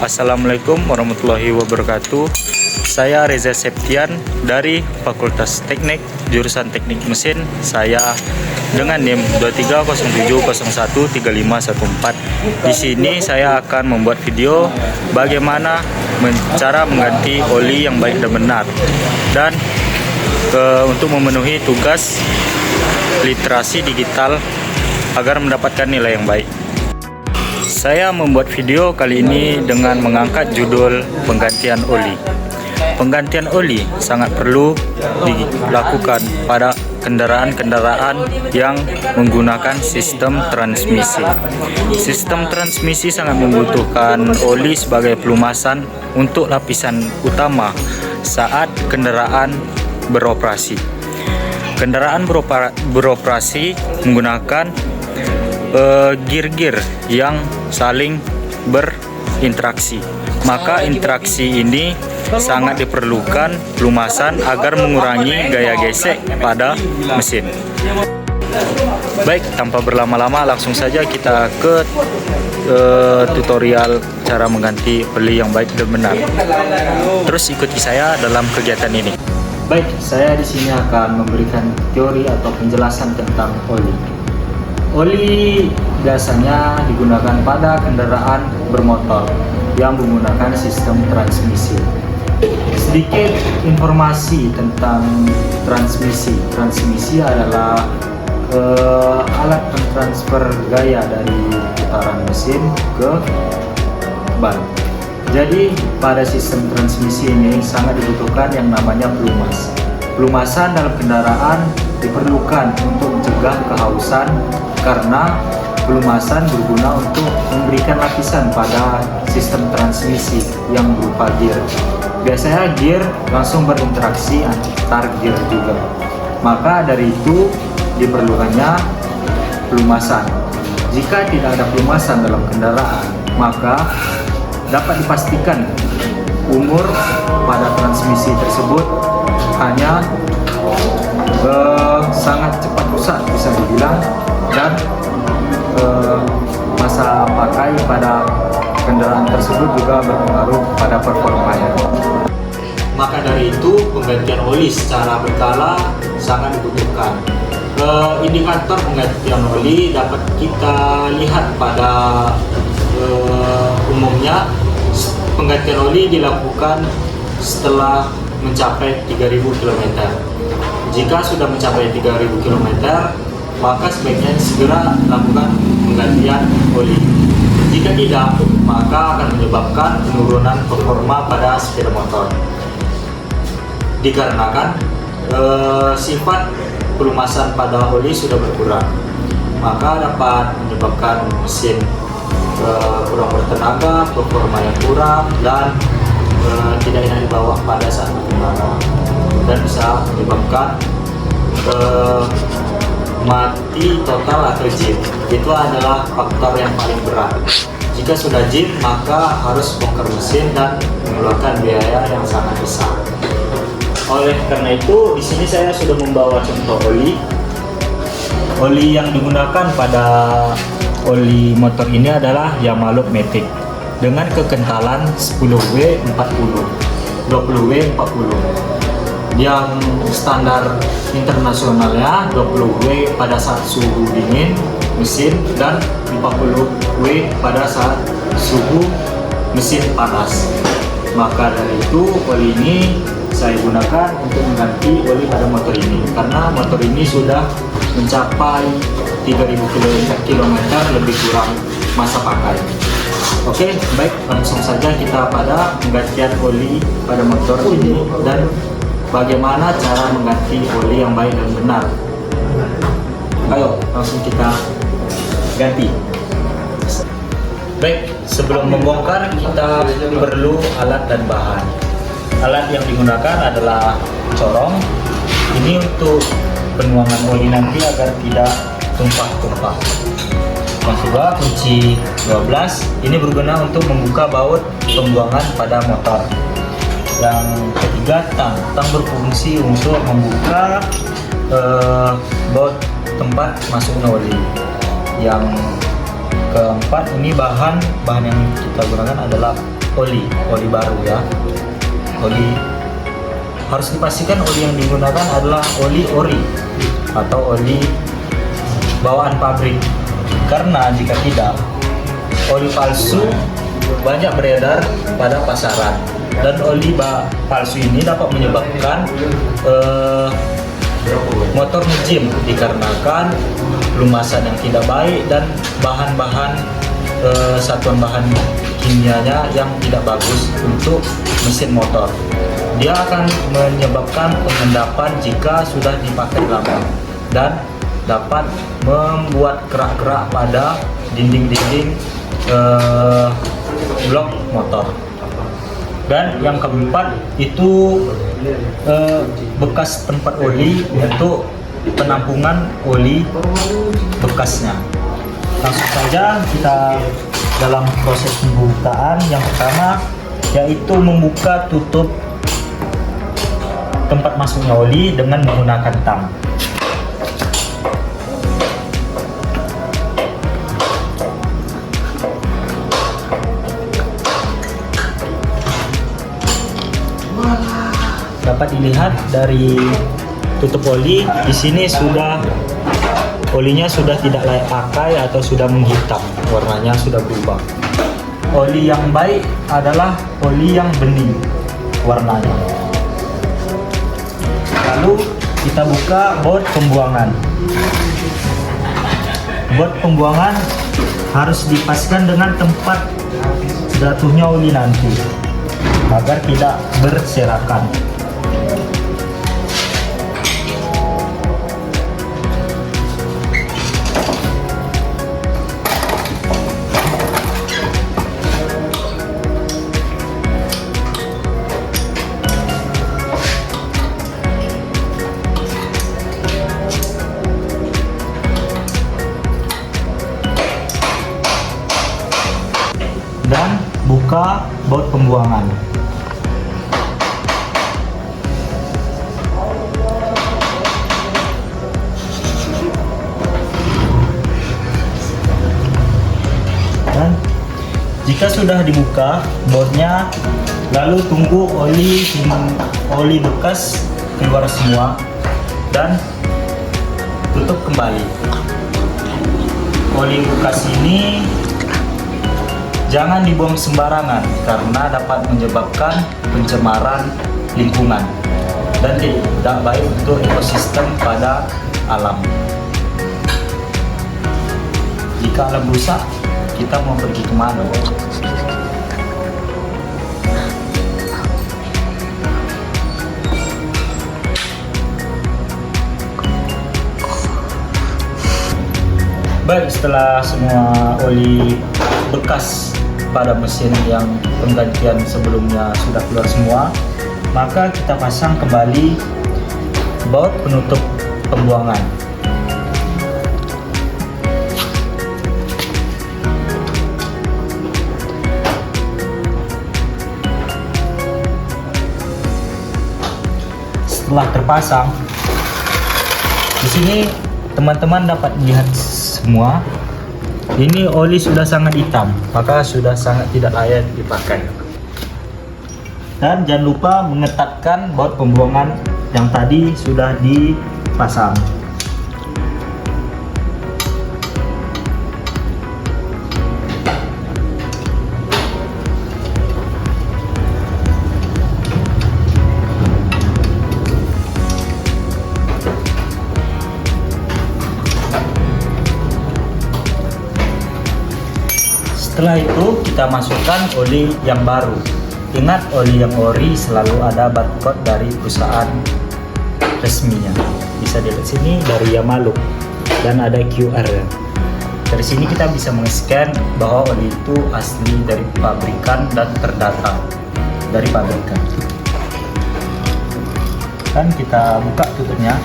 Assalamualaikum warahmatullahi wabarakatuh. Saya Reza Septian dari Fakultas Teknik, jurusan Teknik Mesin. Saya dengan NIM 2307013514. Di sini saya akan membuat video bagaimana cara mengganti oli yang baik dan benar, dan untuk memenuhi tugas literasi digital agar mendapatkan nilai yang baik. Saya membuat video kali ini dengan mengangkat judul penggantian oli. Penggantian oli sangat perlu dilakukan pada kendaraan-kendaraan yang menggunakan sistem transmisi. Sistem transmisi sangat membutuhkan oli sebagai pelumasan untuk lapisan utama saat kendaraan beroperasi. Kendaraan beroperasi menggunakan gear-gear yang saling berinteraksi. Maka interaksi ini sangat diperlukan pelumasan agar mengurangi gaya gesek pada mesin. Baik, tanpa berlama-lama langsung saja kita ke tutorial cara mengganti oli yang baik dan benar. Terus ikuti saya dalam kegiatan ini. Baik, saya di sini akan memberikan teori atau penjelasan tentang oli. Oli biasanya digunakan pada kendaraan bermotor yang menggunakan sistem transmisi. Sedikit informasi tentang transmisi. Transmisi adalah alat pentransfer gaya dari putaran mesin ke ban. Jadi pada sistem transmisi ini sangat dibutuhkan yang namanya pelumas. Pelumasan dalam kendaraan diperlukan untuk mencegah kehausan, karena pelumasan berguna untuk memberikan lapisan pada sistem transmisi yang berupa gear. Biasanya gear langsung berinteraksi antar gear juga. Maka dari itu diperlukannya pelumasan. Jika tidak ada pelumasan dalam kendaraan, maka dapat dipastikan umur pada transmisi tersebut hanya sangat cepat rusak bisa dibilang, dan masa pakai pada kendaraan tersebut juga berpengaruh pada performanya. Maka dari itu penggantian oli secara berkala sangat dibutuhkan. Indikator penggantian oli dapat kita lihat pada umumnya penggantian oli dilakukan setelah mencapai 3000 km. Jika sudah mencapai 3000 km, maka sebaiknya segera lakukan penggantian oli. Jika tidak, maka akan menyebabkan penurunan performa pada sepeda motor. Dikarenakan sifat pelumasan pada oli sudah berkurang, maka dapat menyebabkan mesin kurang bertenaga, performa yang kurang, dan tidak enak dibawa pada saat berkendara, dan bisa menyebabkan mati total atau jim. Itu adalah faktor yang paling berat. Jika sudah jim, maka harus bongkar mesin dan mengeluarkan biaya yang sangat besar. Oleh karena itu, di sini saya sudah membawa contoh oli. Oli yang digunakan pada oli motor ini adalah Yamaluk Matic dengan kekentalan 10W40, 20W40. Yang standar internasionalnya 20W pada saat suhu dingin mesin, dan 40W pada saat suhu mesin panas. Maka dari itu oli ini saya gunakan untuk mengganti oli pada motor ini, karena motor ini sudah mencapai 3000 km lebih kurang masa pakai. Oke, baik, langsung saja kita pada penggantian oli pada motor ini dan bagaimana cara mengganti oli yang baik dan benar. Ayo, langsung kita ganti. Baik, sebelum membongkar kita perlu alat dan bahan. Alat yang digunakan adalah corong. Ini untuk penuangan oli nanti agar tidak tumpah-tumpah. Yang kedua, kunci 12. Ini berguna untuk membuka baut pembuangan pada motor. Yang ketiga, tang berfungsi untuk membuka baut tempat masuknya oli. Yang keempat, ini bahan yang kita gunakan adalah oli baru ya. Oli harus dipastikan oli yang digunakan adalah oli ori atau oli bawaan pabrik, karena jika tidak, oli palsu banyak beredar pada pasaran, dan oli palsu ini dapat menyebabkan motor ngejim dikarenakan pelumasan yang tidak baik dan bahan-bahan satuan bahan kimianya yang tidak bagus untuk mesin motor. Dia akan menyebabkan pengendapan jika sudah dipakai lama dan dapat membuat kerak-kerak pada dinding-dinding blok motor. Dan yang keempat itu bekas tempat oli untuk penampungan oli bekasnya. Langsung saja kita dalam proses pembukaan. Yang pertama yaitu membuka tutup tempat masuknya oli dengan menggunakan tang. Dapat dilihat dari tutup oli, di sini olinya sudah tidak layak pakai atau sudah menghitam, warnanya sudah berubah. Oli yang baik adalah oli yang bening warnanya. Lalu kita buka baut pembuangan. Baut pembuangan harus dipastikan dengan tempat jatuhnya oli nanti agar tidak berserakan. Dan buka baut pembuangan. Dan jika sudah dibuka bautnya, lalu tunggu oli bekas keluar semua dan tutup kembali. Oli bekas ini jangan dibuang sembarangan karena dapat menyebabkan pencemaran lingkungan dan tidak baik untuk ekosistem pada alam. Jika alam rusak, kita mau pergi kemana? Baik, setelah semua oli bekas pada mesin yang penggantian sebelumnya sudah keluar semua, maka kita pasang kembali baut penutup pembuangan. Setelah terpasang, di sini teman-teman dapat melihat semua. Ini oli sudah sangat hitam, maka sudah sangat tidak layak dipakai. Dan jangan lupa mengetatkan baut pembuangan yang tadi sudah dipasang. Setelah itu kita masukkan oli yang baru. Ingat, oli yang ori selalu ada barcode dari perusahaan resminya. Bisa dilihat sini dari Yamaluk dan ada QR. Dari sini kita bisa men-scan bahwa oli itu asli dari pabrikan dan terdata dari pabrikan. Dan kita buka tutupnya.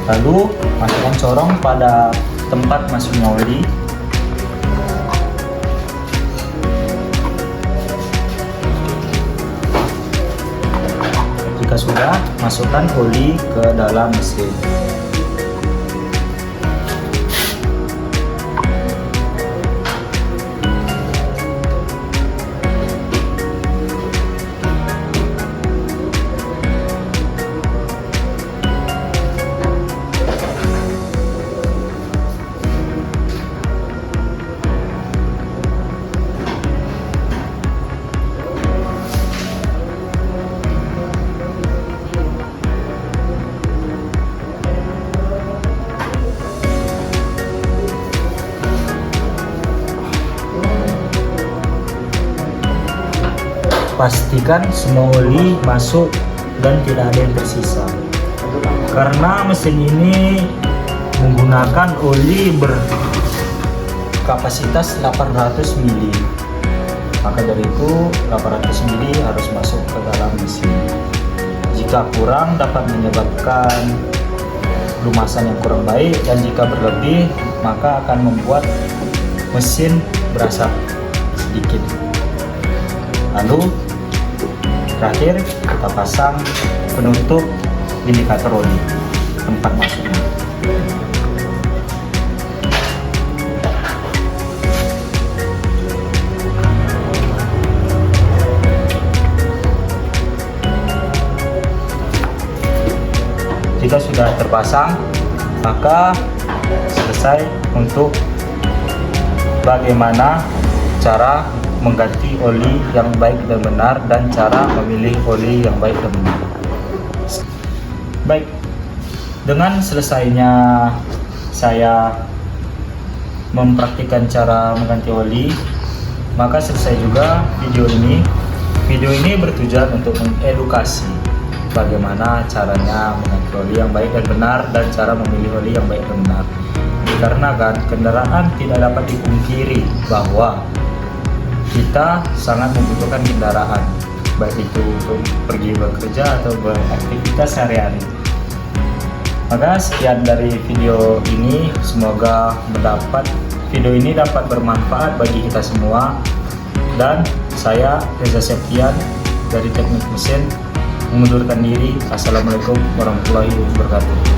Lalu masukkan corong pada tempat masuknya oli. Jika sudah, masukkan oli ke dalam mesin. pastikan semua oli masuk dan tidak ada yang tersisa. Karena mesin ini menggunakan oli berkapasitas 800 mili, maka dari itu 800 mili harus masuk ke dalam mesin. Jika kurang dapat menyebabkan lumasan yang kurang baik, dan jika berlebih maka akan membuat mesin berasap sedikit. Lalu terakhir kita pasang penutup indikator oli tempat masuknya. Jika sudah terpasang, maka selesai untuk bagaimana cara mengganti oli yang baik dan benar, dan cara memilih oli yang baik dan benar. Baik, dengan selesainya saya mempraktikkan cara mengganti oli, maka selesai juga video ini. Video ini bertujuan untuk mengedukasi bagaimana caranya mengganti oli yang baik dan benar, dan cara memilih oli yang baik dan benar. Dikarenakan kendaraan tidak dapat dipungkiri bahwa kita sangat membutuhkan kendaraan, baik itu untuk pergi bekerja atau beraktivitas sehari-hari. Maka sekian dari video ini, semoga video ini dapat bermanfaat bagi kita semua. Dan saya Reza Septian dari Teknik Mesin mengundurkan diri. Assalamualaikum warahmatullahi wabarakatuh.